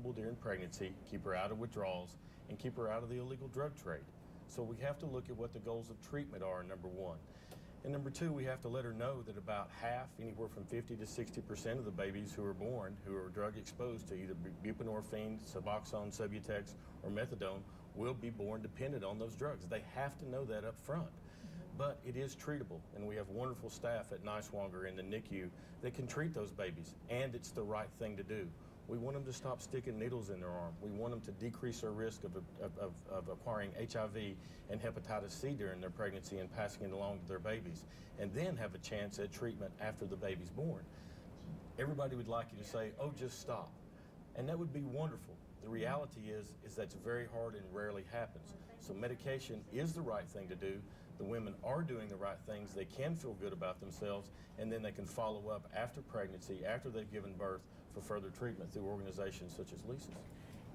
stable during pregnancy, keep her out of withdrawals, and keep her out of the illegal drug trade. So we have to look at what the goals of treatment are, number one. And number two, we have to let her know that about half, anywhere from 50 to 60% of the babies who are born who are drug exposed to either buprenorphine, Suboxone, Subutex, or methadone will be born dependent on those drugs. They have to know that up front. But it is treatable, and we have wonderful staff at Niswonger in the NICU that can treat those babies, and it's the right thing to do. We want them to stop sticking needles in their arm. We want them to decrease their risk of acquiring HIV and hepatitis C during their pregnancy and passing it along to their babies, and then have a chance at treatment after the baby's born. Everybody would like you to say, oh, just stop. And that would be wonderful. The reality is that's very hard and rarely happens. So medication is the right thing to do. The women are doing the right things. They can feel good about themselves, and then they can follow up after pregnancy, after they've given birth, for further treatment through organizations such as Lisa's.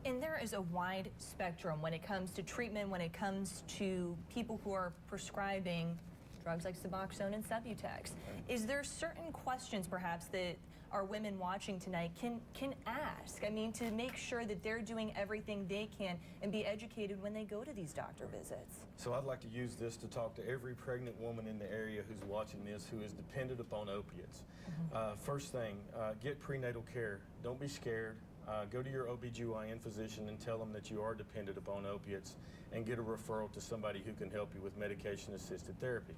And there is a wide spectrum when it comes to treatment, when it comes to people who are prescribing drugs like Suboxone and Subutex. Is there certain questions perhaps that our women watching tonight can ask? I mean, to make sure that they're doing everything they can and be educated when they go to these doctor visits. So I'd like to use this to talk to every pregnant woman in the area who's watching this who is dependent upon opiates. First thing, get prenatal care. Don't be scared. Go to your OBGYN physician and tell them that you are dependent upon opiates, and get a referral to somebody who can help you with medication-assisted therapy.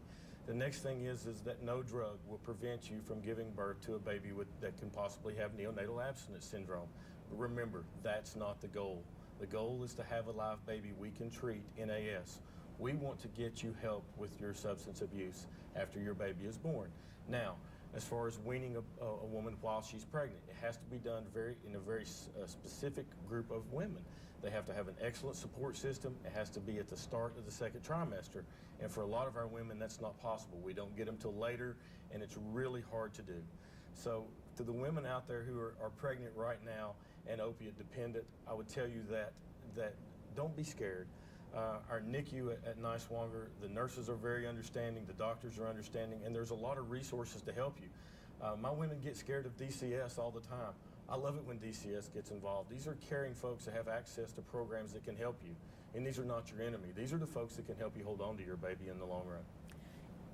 The next thing is that no drug will prevent you from giving birth to a baby that can possibly have neonatal abstinence syndrome. But remember, that's not the goal. The goal is to have a live baby we can treat, NAS. We want to get you help with your substance abuse after your baby is born. Now, as far as weaning a woman while she's pregnant, it has to be done in a very specific group of women. They have to have an excellent support system. It has to be at the start of the second trimester. And for a lot of our women, that's not possible. We don't get them till later, and it's really hard to do. So to the women out there who are pregnant right now and opiate dependent, I would tell you that don't be scared. Our NICU at Niswonger, the nurses are very understanding, the doctors are understanding, and there's a lot of resources to help you. My women get scared of DCS all the time. I love it when DCS gets involved. These are caring folks that have access to programs that can help you, and these are not your enemy. These are the folks that can help you hold on to your baby in the long run.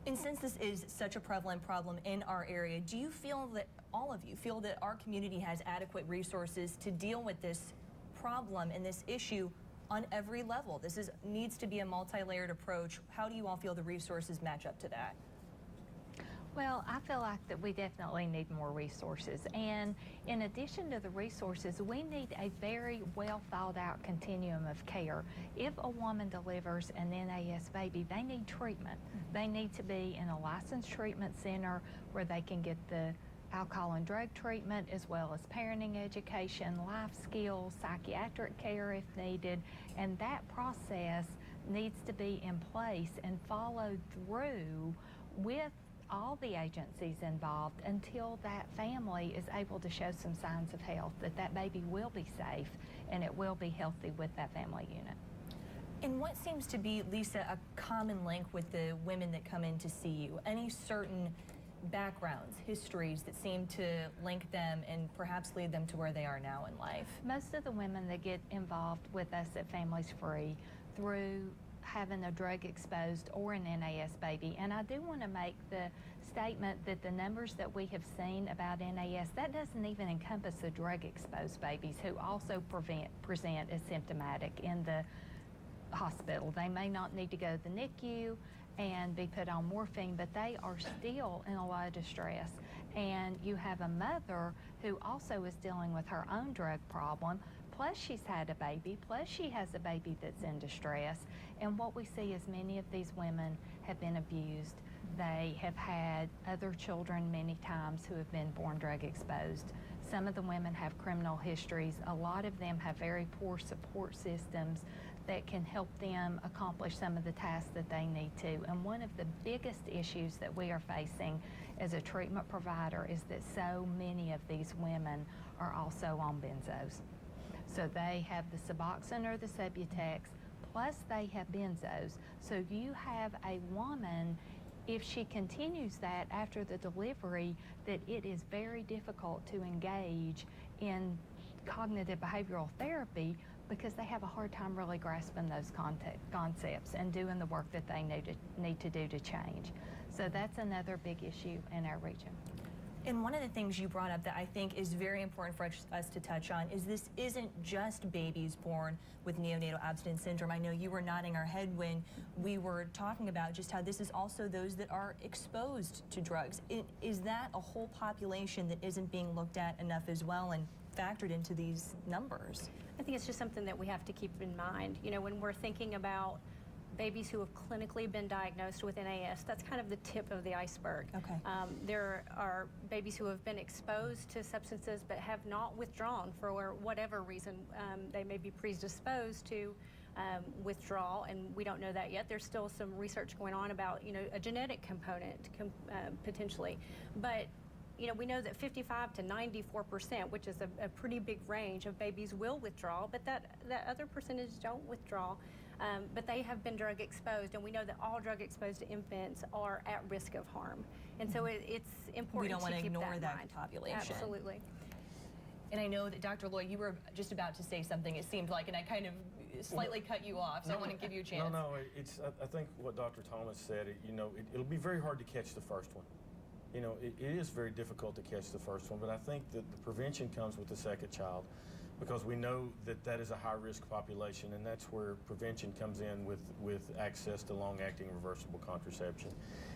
And since this is such a prevalent problem in our area, do you feel that, all of you feel that our community has adequate resources to deal with this problem and this issue on every level? This needs to be a multi-layered approach. How do you all feel the resources match up to that? Well, I feel like that we definitely need more resources. And in addition to the resources, we need a very well thought out continuum of care. If a woman delivers an NAS baby, they need treatment. They need to be in a licensed treatment center where they can get the alcohol and drug treatment, as well as parenting education, life skills, psychiatric care if needed, and that process needs to be in place and followed through with all the agencies involved until that family is able to show some signs of health, that baby will be safe and it will be healthy with that family unit. And what seems to be, Lisa, a common link with the women that come in to see you? Any certain backgrounds, histories that seem to link them and perhaps lead them to where they are now in life? Most of the women that get involved with us at Families Free through having a drug exposed or an NAS baby, and I do want to make the statement that the numbers that we have seen about NAS, that doesn't even encompass the drug exposed babies who also present as symptomatic in the hospital. They may not need to go to the NICU and be put on morphine, but they are still in a lot of distress. And you have a mother who also is dealing with her own drug problem, plus she's had a baby, plus she has a baby that's in distress. And what we see is many of these women have been abused. They have had other children many times who have been born drug exposed. Some of the women have criminal histories. A lot of them have very poor support systems that can help them accomplish some of the tasks that they need to. And one of the biggest issues that we are facing as a treatment provider is that so many of these women are also on benzos. So they have the Suboxone or the Subutex, plus they have benzos. So you have a woman, if she continues that after the delivery, that it is very difficult to engage in cognitive behavioral therapy because they have a hard time really grasping those concepts and doing the work that they need to do to change. So that's another big issue in our region. And one of the things you brought up that I think is very important for us to touch on is this isn't just babies born with neonatal abstinence syndrome. I know you were nodding our head when we were talking about just how this is also those that are exposed to drugs. Is that a whole population that isn't being looked at enough as well and factored into these numbers? I think it's just something that we have to keep in mind. You know, when we're thinking about babies who have clinically been diagnosed with NAS, that's kind of the tip of the iceberg. Okay. There are babies who have been exposed to substances but have not withdrawn for whatever reason. They may be predisposed to withdrawal, and we don't know that yet. There's still some research going on about, you know, a genetic component potentially. But you know, we know that 55 to 94%, which is a pretty big range of babies, will withdraw, but that other percentage don't withdraw. But they have been drug exposed, and we know that all drug exposed infants are at risk of harm. And so it's important we don't want to keep ignore that that in mind. population. Absolutely. And I know that Dr. Lloyd, you were just about to say something, it seemed like, and I kind of slightly cut you off, so I want to give you a chance. No, I think what Dr. Thomas said, you know, it'll be very hard to catch the first one. You know, it is very difficult to catch the first one, but I think that the prevention comes with the second child, because we know that that is a high-risk population, and that's where prevention comes in with access to long-acting reversible contraception.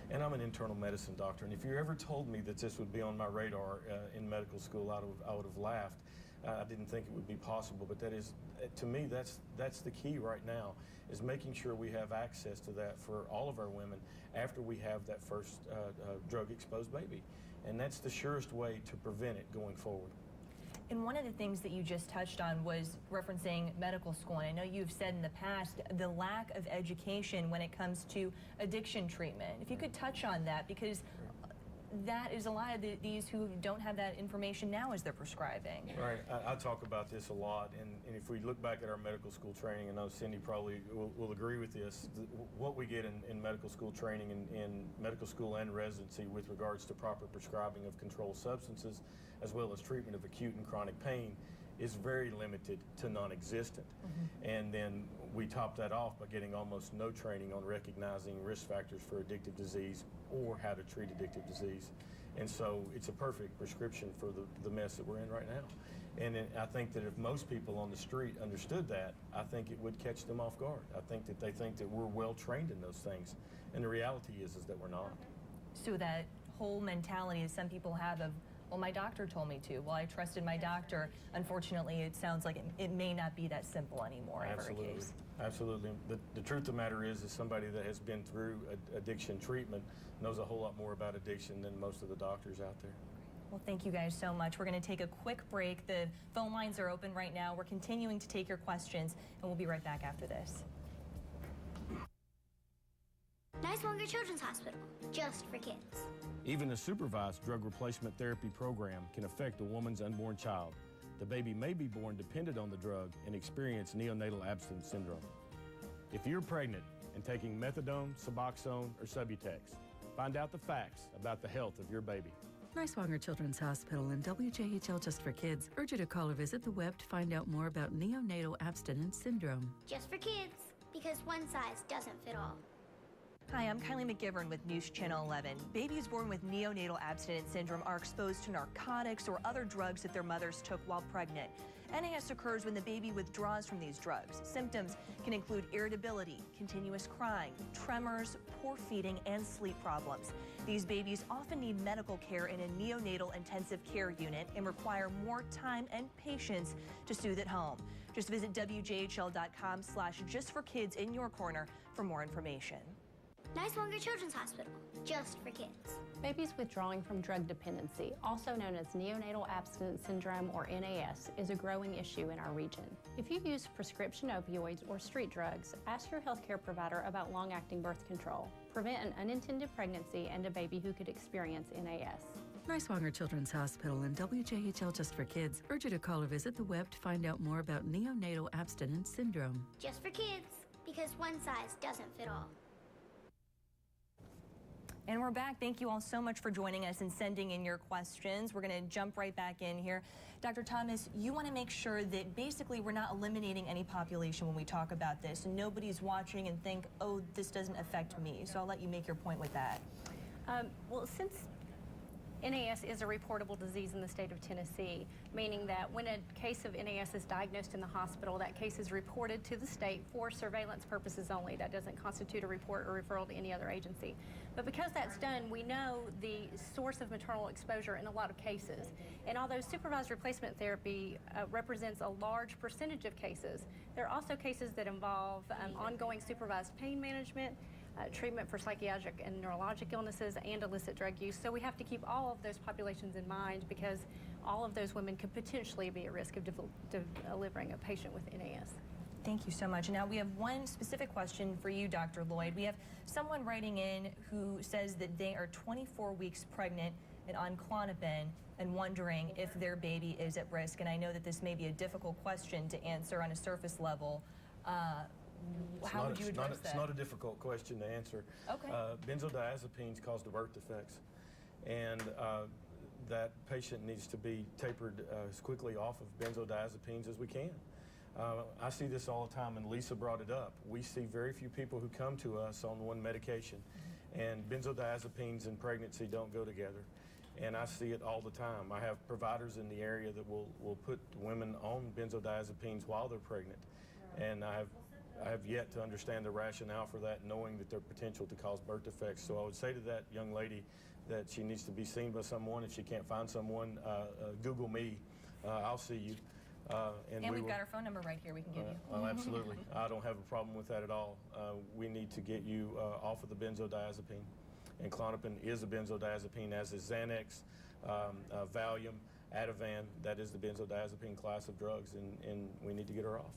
And I'm an internal medicine doctor, and if you ever told me that this would be on my radar in medical school, I would have laughed. I didn't think it would be possible, but that is, to me, that's the key right now, is making sure we have access to that for all of our women after we have that first drug-exposed baby. And that's the surest way to prevent it going forward. And one of the things that you just touched on was referencing medical school. And I know you've said in the past the lack of education when it comes to addiction treatment. If you could touch on that, because that is a lot of these who don't have that information now as they're prescribing. Right. I talk about this a lot, and if we look back at our medical school training, I know Cindy probably will agree with this, what we get in medical school training, in medical school and residency with regards to proper prescribing of controlled substances, as well as treatment of acute and chronic pain, is very limited to non-existent. And then we top that off by getting almost no training on recognizing risk factors for addictive disease or how to treat addictive disease. And so it's a perfect prescription for the mess that we're in right now. And I think that if most people on the street understood that, I think it would catch them off guard. I think that they think that we're well trained in those things. And the reality is that we're not. So that whole mentality that some people have of, well, my doctor told me to. Well, I trusted my doctor. Unfortunately, it sounds like it may not be that simple anymore. Absolutely. Every case. Absolutely. The truth of the matter is somebody that has been through addiction treatment knows a whole lot more about addiction than most of the doctors out there. Well, thank you guys so much. We're going to take a quick break. The phone lines are open right now. We're continuing to take your questions, and we'll be right back after this. Nicewonger Children's Hospital, just for kids. Even a supervised drug replacement therapy program can affect a woman's unborn child. The baby may be born dependent on the drug and experience neonatal abstinence syndrome. If you're pregnant and taking methadone, Suboxone, or Subutex, find out the facts about the health of your baby. Nicewonger Children's Hospital and WJHL Just for Kids urge you to call or visit the web to find out more about neonatal abstinence syndrome. Just for kids, because one size doesn't fit all. Hi, I'm Kylie McGivern with News Channel 11. Babies born with neonatal abstinence syndrome are exposed to narcotics or other drugs that their mothers took while pregnant. NAS occurs when the baby withdraws from these drugs. Symptoms can include irritability, continuous crying, tremors, poor feeding, and sleep problems. These babies often need medical care in a neonatal intensive care unit and require more time and patience to soothe at home. Just visit WJHL.com/justforkids in your corner for more information. Nicewonger Children's Hospital, just for kids. Babies withdrawing from drug dependency, also known as neonatal abstinence syndrome or NAS, is a growing issue in our region. If you use prescription opioids or street drugs, ask your healthcare provider about long-acting birth control. Prevent an unintended pregnancy and a baby who could experience NAS. Nicewonger Children's Hospital and WJHL Just for Kids urge you to call or visit the web to find out more about neonatal abstinence syndrome. Just for kids, because one size doesn't fit all. And we're back. Thank you all so much for joining us and sending in your questions. We're going to jump right back in here. Dr. Thomas, you want to make sure that basically we're not eliminating any population when we talk about this. And nobody's watching and think, oh, this doesn't affect me. So I'll let you make your point with that. Well, since NAS is a reportable disease in the state of Tennessee, meaning that when a case of NAS is diagnosed in the hospital, that case is reported to the state for surveillance purposes only. That doesn't constitute a report or referral to any other agency. But because that's done, we know the source of maternal exposure in a lot of cases. And although supervised replacement therapy represents a large percentage of cases, there are also cases that involve ongoing supervised pain management, treatment for psychiatric and neurologic illnesses, and illicit drug use. So we have to keep all of those populations in mind because all of those women could potentially be at risk of delivering a patient with NAS. Thank you so much. Now we have one specific question for you, Dr. Lloyd. We have someone writing in who says that they are 24 weeks pregnant and on Klonopin and wondering if their baby is at risk. And I know that this may be a difficult question to answer on a surface level. How would you address that? It's not a difficult question to answer. Okay. Benzodiazepines cause the birth defects, and that patient needs to be tapered as quickly off of benzodiazepines as we can. I see this all the time, and Lisa brought it up. We see very few people who come to us on one medication, and benzodiazepines and pregnancy don't go together. And I see it all the time. I have providers in the area that will put women on benzodiazepines while they're pregnant, and I have yet to understand the rationale for that, knowing that their potential to cause birth defects. So I would say to that young lady that she needs to be seen by someone. If she can't find someone, Google me. I'll see you. And we've got our phone number right here we can give you. Oh, absolutely. I don't have a problem with that at all. We need to get you off of the benzodiazepine. And Klonopin is a benzodiazepine, as is Xanax, Valium, Ativan. That is the benzodiazepine class of drugs, and we need to get her off.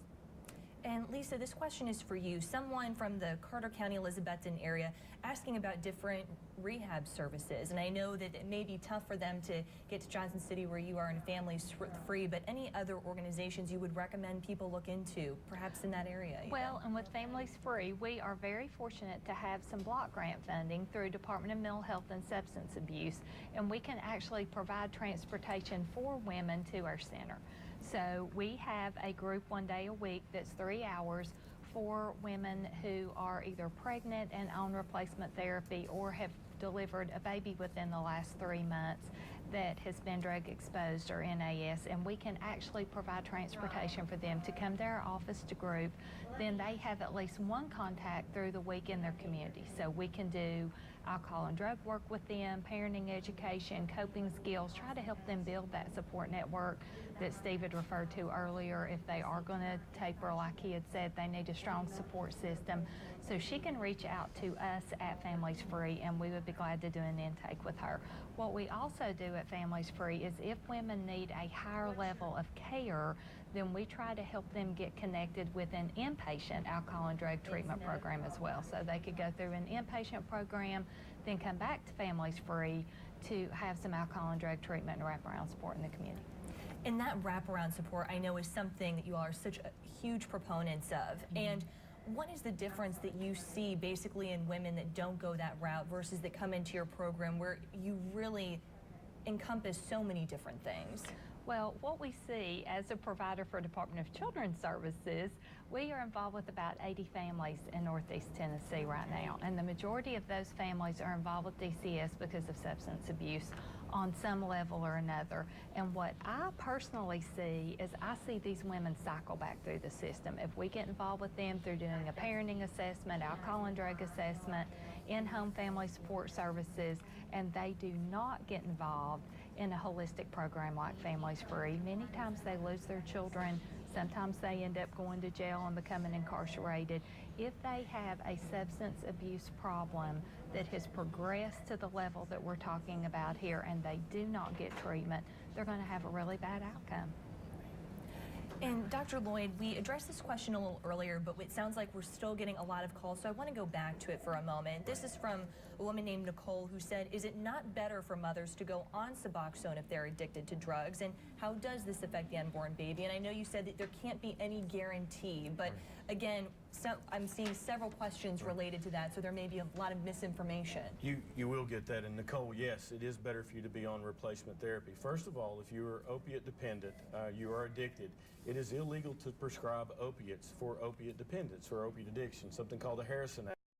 And Lisa, this question is for you. Someone from the Carter County, Elizabethton area asking about different rehab services. And I know that it may be tough for them to get to Johnson City where you are in Families Free, but any other organizations you would recommend people look into, perhaps in that area? Well, and with Families Free, we are very fortunate to have some block grant funding through Department of Mental Health and Substance Abuse, and we can actually provide transportation for women to our center. So we have a group 1 day a week that's 3 hours for women who are either pregnant and on replacement therapy or have delivered a baby within the last 3 months that has been drug exposed or NAS, and we can actually provide transportation for them to come to our office to group. Then they have at least one contact through the week in their community. So we can do alcohol and drug work with them, parenting education, coping skills, try to help them build that support network that Steve had referred to earlier. If they are going to taper, like he had said, they need a strong support system. So she can reach out to us at Families Free, and we would be glad to do an intake with her. What we also do at Families Free is if women need a higher level of care, then we try to help them get connected with an inpatient alcohol and drug treatment program as well. So they could go through an inpatient program, then come back to Families Free to have some alcohol and drug treatment and wraparound support in the community. And that wraparound support, I know, is something that you all are such huge proponents of. And what is the difference that you see basically in women that don't go that route versus that come into your program where you really encompass so many different things? Well, what we see as a provider for Department of Children's Services, we are involved with about 80 families in Northeast Tennessee right now, and the majority of those families are involved with DCS because of substance abuse on some level or another. And what I personally see is I see these women cycle back through the system. If we get involved with them through doing a parenting assessment, alcohol and drug assessment, in-home family support services, and they do not get involved in a holistic program like Families Free, many times they lose their children. Sometimes they end up going to jail and becoming incarcerated. If they have a substance abuse problem that has progressed to the level that we're talking about here and they do not get treatment, they're going to have a really bad outcome. And Dr. Lloyd, we addressed this question a little earlier, but it sounds like we're still getting a lot of calls, so I want to go back to it for a moment. This is from a woman named Nicole who said, is it not better for mothers to go on Suboxone if they're addicted to drugs? And how does this affect the unborn baby? And I know you said that there can't be any guarantee, but again, I'm seeing several questions related to that, so there may be a lot of misinformation. You will get that. And Nicole, yes, it is better for you to be on replacement therapy. First of all, if you are opiate dependent, you are addicted, it is illegal to prescribe opiates for opiate dependence or opiate addiction, something called the Harrison Act.